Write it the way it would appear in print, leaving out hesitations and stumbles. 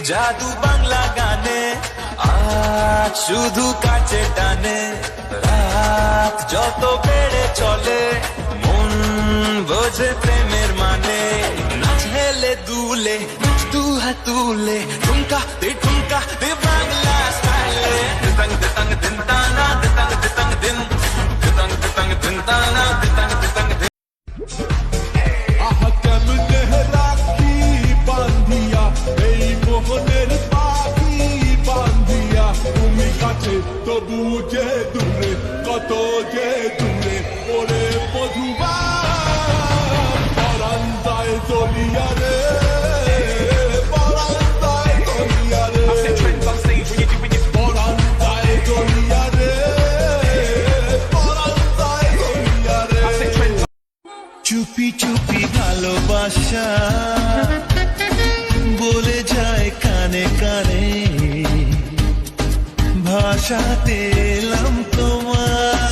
জাদু বাংলা গানে আজ শুধু কাছে টানে, রাত যত বেড়ে চলে মন বোঝে প্রেমের মানে। নাচ হেলে দুলে দু হাত তুলে ঠুমকা দে বাংলা স্টাইলে, দিতাং দিতাং দিন তানা দিতাং দিতাং দিন, দিতাং দিতাং দিন তানা দিতাং দিতাং দিন। আহা কেমনে রাখি বান্ধিয়া এই মোহনের পাখি বান্ধিয়া, তুমি কাছে তবু যে দূরে, কত যে দূরে ওরে মধুবা পরান্তায় চলিয়া রে, পরান্তায় চলিয়া রে, পরান্তায় চলিয়া রে, পরান্তায় চলিয়া রে। চুপি চুপি ভালোবাসা বলে যায় কানে কানে, ভাষাতে এলাম তোমার